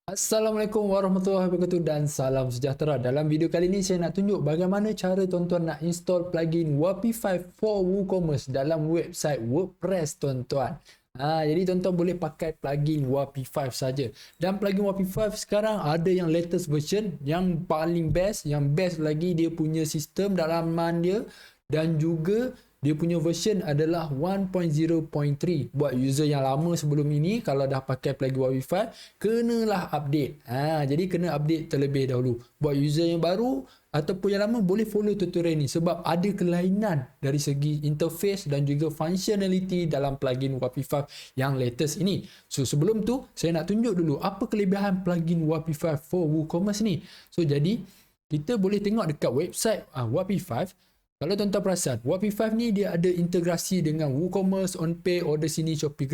Assalamualaikum warahmatullahi wabarakatuh dan salam sejahtera. Dalam video kali ini saya nak tunjuk bagaimana cara tuan-tuan nak install plugin Wapify for WooCommerce dalam website WordPress tuan-tuan. Jadi tuan-tuan boleh pakai plugin Wapify saja. Dan plugin Wapify sekarang ada yang latest version yang paling best, yang best lagi dia punya sistem dalaman dia dan juga dia punya version adalah 1.0.3. Buat user yang lama sebelum ini, kalau dah pakai plugin Wapify, kenalah update. Jadi kena update terlebih dahulu. Buat user yang baru ataupun yang lama, boleh follow tutorial ni sebab ada kelainan dari segi interface dan juga functionality dalam plugin Wapify yang latest ini. So sebelum tu, saya nak tunjuk dulu apa kelebihan plugin Wapify for WooCommerce ni. So jadi kita boleh tengok dekat website Wapify. Kalau tuan-tuan perasan, Wapify ni dia ada integrasi dengan WooCommerce, OnPay, Order Sini, Shopee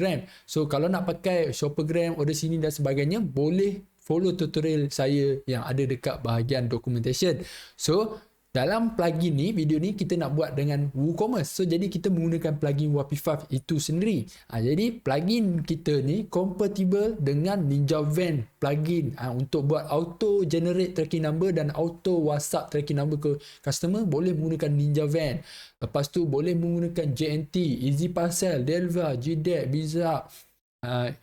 So kalau nak pakai Shopee Order Sini dan sebagainya, boleh follow tutorial saya yang ada dekat bahagian documentation. So dalam plugin ni, video ni kita nak buat dengan WooCommerce. So jadi kita menggunakan plugin Wapify itu sendiri. Jadi plugin kita ni compatible dengan Ninja Van plugin untuk buat auto generate tracking number dan auto WhatsApp tracking number ke customer, boleh menggunakan Ninja Van. Lepas tu boleh menggunakan JNT, Easy Parcel, Delva, GDEC, Bizarre,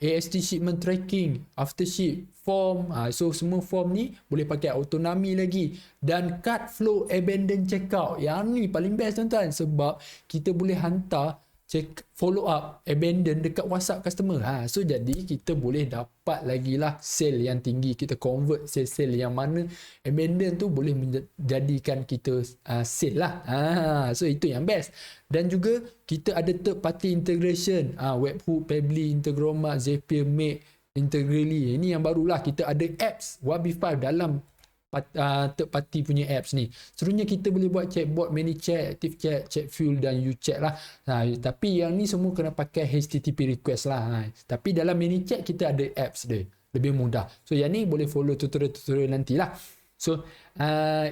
AST shipment tracking, aftership, form. So semua form ni boleh pakai autonomy lagi. Dan cart flow abandon checkout. Yang ni paling best tuan-tuan sebab kita boleh hantar follow up abandon dekat WhatsApp customer. So jadi kita boleh dapat lagi lah sale yang tinggi. Kita convert sale yang mana abandon tu boleh menjadikan kita sale lah. So itu yang best. Dan juga kita ada third party integration, Webhook, Pabbly, Integromat, Zapier, Make, Integrally. Ini yang barulah, kita ada apps Wapify dalam third party punya apps ni. Seterusnya kita boleh buat chatbot, ManyChat, ActiveChat, Chatfuel dan UChat lah. Tapi yang ni semua kena pakai HTTP request lah. Tapi dalam ManyChat kita ada apps dia, lebih mudah. So yang ni boleh follow tutorial-tutorial nantilah. So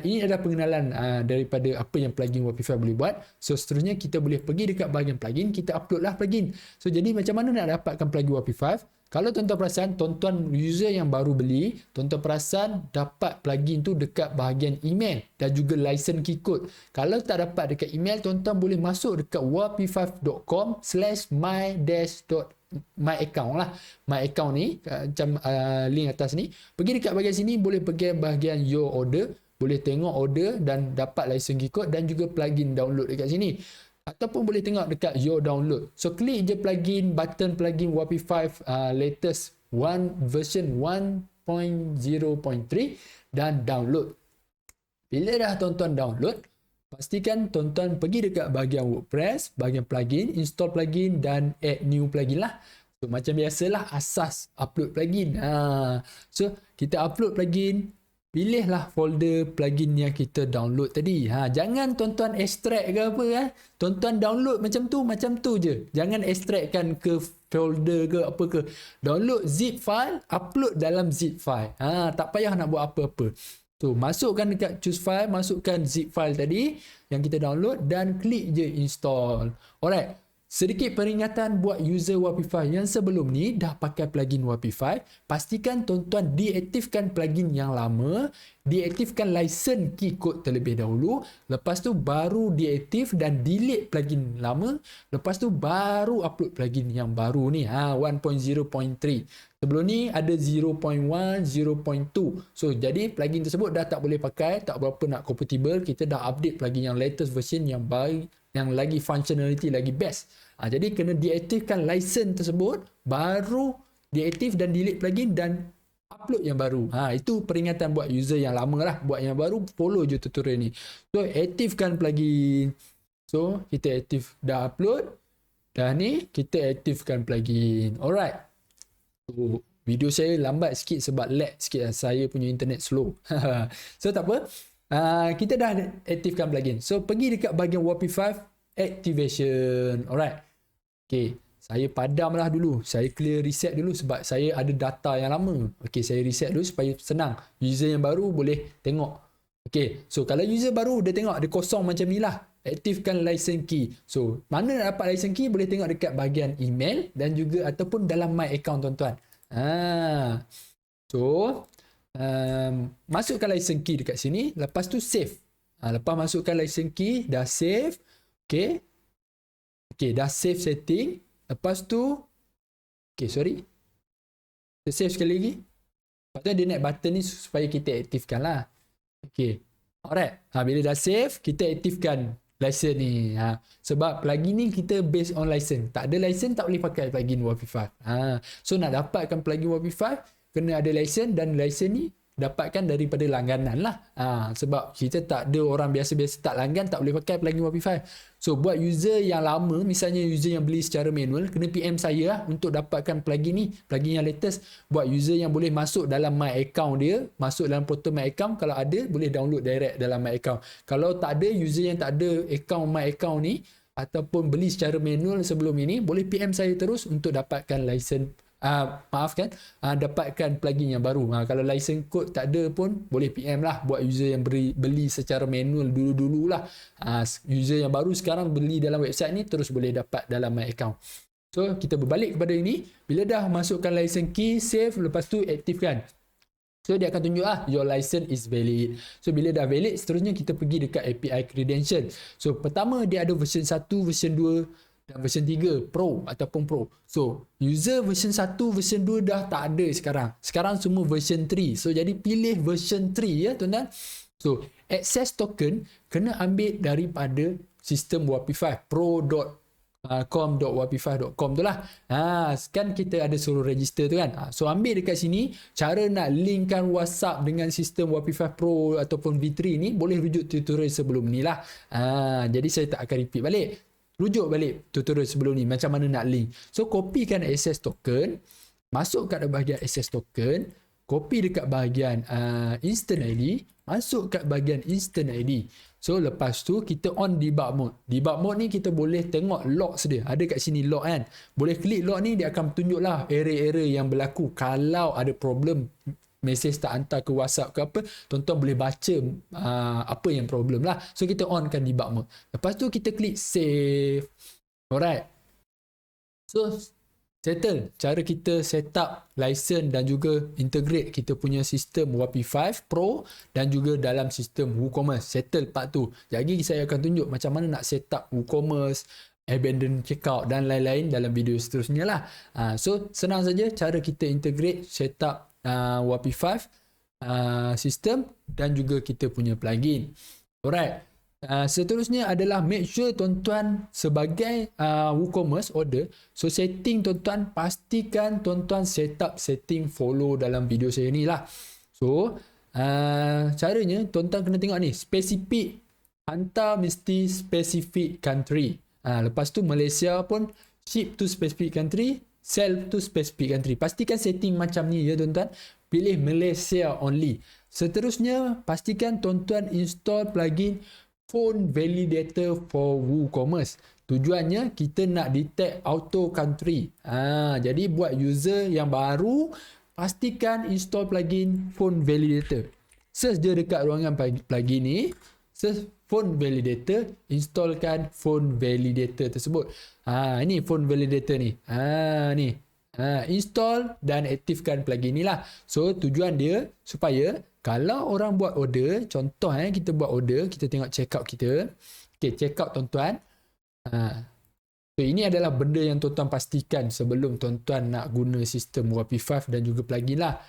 ini adalah pengenalan daripada apa yang plugin Wapify boleh buat. So seterusnya kita boleh pergi dekat bahagian plugin, kita upload lah plugin. So jadi macam mana nak dapatkan plugin Wapify? Kalau tuan-tuan perasan, tuan-tuan user yang baru beli, tuan-tuan perasan dapat plugin tu dekat bahagian email dan juga license key code. Kalau tak dapat dekat email, tuan-tuan boleh masuk dekat wapify.com/my account lah. My account ni, macam link atas ni. Pergi dekat bahagian sini, boleh pergi bahagian your order. Boleh tengok order dan dapat license key code dan juga plugin download dekat sini. Ataupun boleh tengok dekat your download. So klik je button plugin Wapify latest version 1.0.3 dan download. Bila dah tuan-tuan download, pastikan tuan-tuan pergi dekat bahagian WordPress, bahagian plugin, install plugin dan add new plugin lah. So macam biasalah, asas upload plugin. So kita upload plugin. Pilihlah folder plugin yang kita download tadi. Jangan tuan-tuan extract ke apa. Tuan-tuan download macam tu je. Jangan extractkan ke folder ke apa ke. Download zip file, upload dalam zip file. Tak payah nak buat apa-apa. So, masukkan dekat choose file, masukkan zip file tadi yang kita download dan klik je install. Alright. Sedikit peringatan buat user Wapify yang sebelum ni dah pakai plugin Wapify, pastikan tuan-tuan deaktifkan plugin yang lama, deaktifkan license key code terlebih dahulu, lepas tu baru deaktif dan delete plugin lama, lepas tu baru upload plugin yang baru ni, 1.0.3. Sebelum ni ada 0.1, 0.2. So, jadi plugin tersebut dah tak boleh pakai, tak berapa nak compatible. Kita dah update plugin yang latest version yang baik, yang lagi functionality lagi best. Jadi kena deaktifkan license tersebut, baru deaktif dan delete plugin dan upload yang baru. Itu peringatan buat user yang lama lah. Buat yang baru, follow je tutorial ni. So aktifkan plugin. So kita aktif, dah upload. Dah ni kita aktifkan plugin. Alright. So video saya lambat sikit sebab lag sikit, saya punya internet slow. So tak apa. Kita dah aktifkan plugin. So pergi dekat bahagian Wapify activation. Alright. Okay. Saya padamlah dulu. Saya clear reset dulu sebab saya ada data yang lama. Okay. Saya reset dulu supaya senang. User yang baru boleh tengok. Okay. So kalau user baru dia tengok ada kosong macam ni lah. Aktifkan license key. So mana nak dapat license key? Boleh tengok dekat bahagian email dan juga ataupun dalam my account tuan-tuan. So masukkan license key dekat sini, lepas tu save. Lepas masukkan license key, dah save. Okay, dah save setting. Lepas tu sorry, kita save sekali lagi. Lepas tu dia naik button ni supaya kita aktifkan lah. Alright, bila dah save, kita aktifkan license ni. Sebab plugin ni kita based on license. Tak ada license tak boleh pakai plugin WAPI 5. So nak dapatkan plugin WAPI 5 kena ada license, dan license ni dapatkan daripada langganan lah. Sebab kita tak ada orang biasa-biasa tak langgan tak boleh pakai plugin WAPI 5. So buat user yang lama, misalnya user yang beli secara manual, kena PM saya lah untuk dapatkan plugin ni, plugin yang latest. Buat user yang boleh masuk dalam my account dia, masuk dalam portal my account, kalau ada boleh download direct dalam my account. Kalau tak ada, user yang tak ada account my account ni ataupun beli secara manual sebelum ini, boleh PM saya terus untuk dapatkan license. Dapatkan plugin yang baru. Kalau license code tak ada pun boleh PM lah buat user yang beli secara manual dulu-dulu lah. User yang baru sekarang beli dalam website ni terus boleh dapat dalam my account. So kita berbalik kepada ini, bila dah masukkan license key, save, lepas tu aktifkan. So dia akan tunjuk your license is valid. So bila dah valid, seterusnya kita pergi dekat API credential. So pertama dia ada version 1, version 2 dan version 3 Pro ataupun Pro. So user version 1, version 2 dah tak ada sekarang. Sekarang semua version 3. So jadi pilih version 3 ya tuan-tuan. So access token kena ambil daripada sistem WAPI 5 pro.com.wapi5.com tu lah. Kan kita ada suruh register tu kan. So ambil dekat sini, cara nak linkkan WhatsApp dengan sistem WAPI 5 Pro ataupun V3 ni boleh rujuk tutorial sebelum ni lah. Jadi saya tak akan repeat balik. Rujuk balik tutorial sebelum ni macam mana nak link. So copykan access token, masuk kat bahagian access token, copy dekat bahagian instant ID, masuk kat bahagian instant ID. So lepas tu kita on debug mode. Debug mode ni kita boleh tengok logs dia. Ada kat sini log kan. Boleh klik log ni, dia akan tunjuklah error-error yang berlaku. Kalau ada problem, mesej tak hantar ke WhatsApp ke apa, tuan-tuan boleh baca apa yang problem lah. So kita onkan debug mode. Lepas tu kita klik save. Alright. So settle cara kita set up license dan juga integrate kita punya sistem WAPI 5 Pro dan juga dalam sistem WooCommerce. Settle part tu. Jadi saya akan tunjuk macam mana nak set up WooCommerce, abandon checkout dan lain-lain dalam video seterusnya lah. So senang saja cara kita integrate, set up WAPI 5 sistem dan juga kita punya plugin. Alright. Seterusnya adalah make sure tuan-tuan sebagai WooCommerce order, so setting tuan-tuan, pastikan tuan-tuan set up setting follow dalam video saya ni lah. So caranya tuan-tuan kena tengok ni, spesifik, hantar mesti specific country. Lepas tu Malaysia pun ship to specific country, sell to specific country. Pastikan setting macam ni ya tuan-tuan. Pilih Malaysia only. Seterusnya pastikan tuan-tuan install plugin Phone Validator for WooCommerce. Tujuannya kita nak detect auto country. Jadi buat user yang baru, pastikan install plugin Phone Validator. Search je dekat ruangan plugin ni, search Phone Validator, installkan Phone Validator tersebut. Ini Phone Validator ni. Ni. Install dan aktifkan plugin ni lah. So tujuan dia supaya kalau orang buat order, contoh kita buat order, kita tengok checkout kita. Okay, checkout tuan-tuan. So ini adalah benda yang tuan-tuan pastikan sebelum tuan-tuan nak guna sistem WAPI 5 dan juga plugin lah.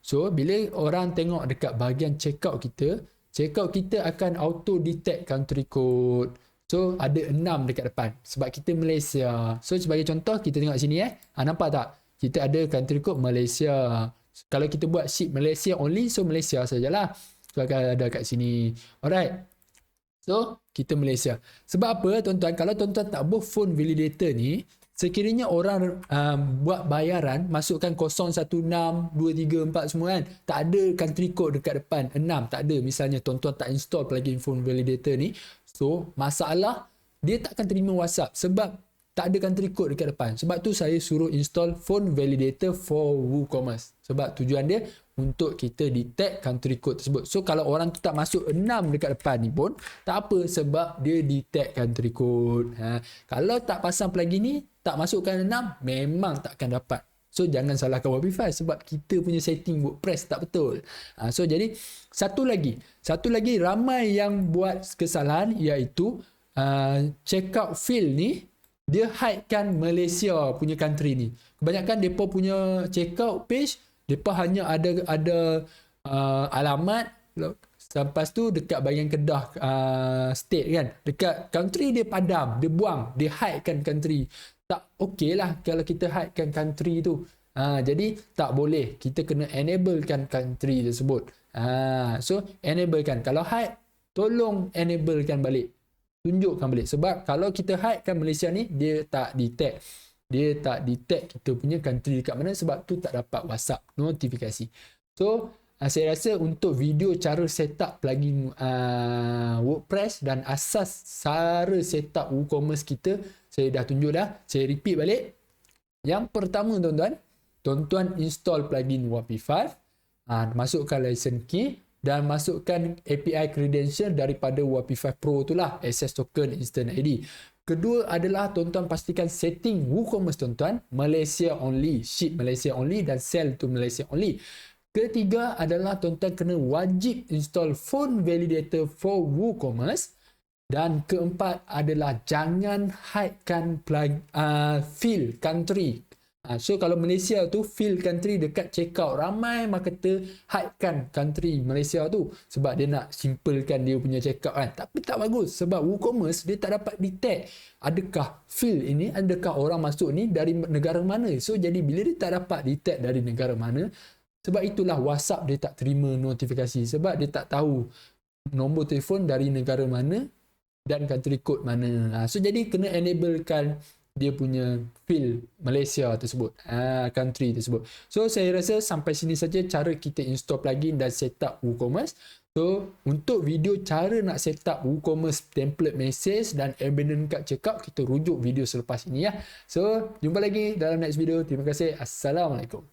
So bila orang tengok dekat bahagian checkout kita akan auto detect country code. So ada 6 dekat depan sebab kita Malaysia. So sebagai contoh kita tengok sini nampak tak? Kita ada country code Malaysia. Kalau kita buat ship Malaysia only, so Malaysia sajalah. So akan ada kat sini. Alright. So kita Malaysia. Sebab apa tuan-tuan? Kalau tuan-tuan tak buat phone validator ni, sekiranya orang buat bayaran, masukkan 016, 2, 3, 4 semua kan, tak ada country code dekat depan, 6 tak ada. Misalnya tuan-tuan tak install plugin phone validator ni, so masalah dia tak akan terima WhatsApp sebab tak ada country code dekat depan. Sebab tu saya suruh install Phone Validator for WooCommerce. Sebab tujuan dia untuk kita detect country code tersebut. So kalau orang tu tak masuk 6 dekat depan ni pun tak apa sebab dia detect country code. Kalau tak pasang plugin ni, tak masukkan 6, memang tak akan dapat. So jangan salahkan Wapify sebab kita punya setting WordPress tak betul. So jadi satu lagi ramai yang buat kesalahan iaitu checkout field ni dia hidekan Malaysia punya country ni. Kebanyakan depa punya checkout page depa hanya ada alamat, lepas tu dekat bahagian Kedah state kan, dekat country dia padam, dia buang, dia hidekan country. Tak okey lah kalau kita hidekan country tu. Jadi tak boleh, kita kena enablekan country tersebut. So enablekan, kalau hide tolong enablekan balik, tunjukkan balik, sebab kalau kita hidekan Malaysia ni dia tak detect kita punya country dekat mana, sebab tu tak dapat WhatsApp notifikasi. So saya rasa untuk video cara setup plugin WordPress dan asas cara setup WooCommerce kita, saya dah tunjuk dah. Saya repeat balik. Yang pertama tuan-tuan install plugin Wapify, masukkan license key dan masukkan API credential daripada Wapify Pro itulah, access token, instant ID. Kedua adalah tuan-tuan pastikan setting WooCommerce tuan-tuan Malaysia only, ship Malaysia only dan sell to Malaysia only. Ketiga adalah tuan-tuan kena wajib install phone validator for WooCommerce. Dan keempat adalah jangan hidekan field country. So kalau Malaysia tu field country dekat checkout, ramai marketer hidekan country Malaysia tu sebab dia nak simplekan dia punya checkout kan. Tapi tak bagus sebab WooCommerce dia tak dapat detect adakah field ini, adakah orang masuk ni dari negara mana. So jadi bila dia tak dapat detect dari negara mana, sebab itulah WhatsApp dia tak terima notifikasi, sebab dia tak tahu nombor telefon dari negara mana dan country code mana. So jadi kena enablekan dia punya field Malaysia tersebut, country tersebut. So saya rasa sampai sini saja cara kita install plugin dan setup WooCommerce. So untuk video cara nak setup WooCommerce template message dan abandon cart checkout, kita rujuk video selepas ini ya. So jumpa lagi dalam next video. Terima kasih. Assalamualaikum.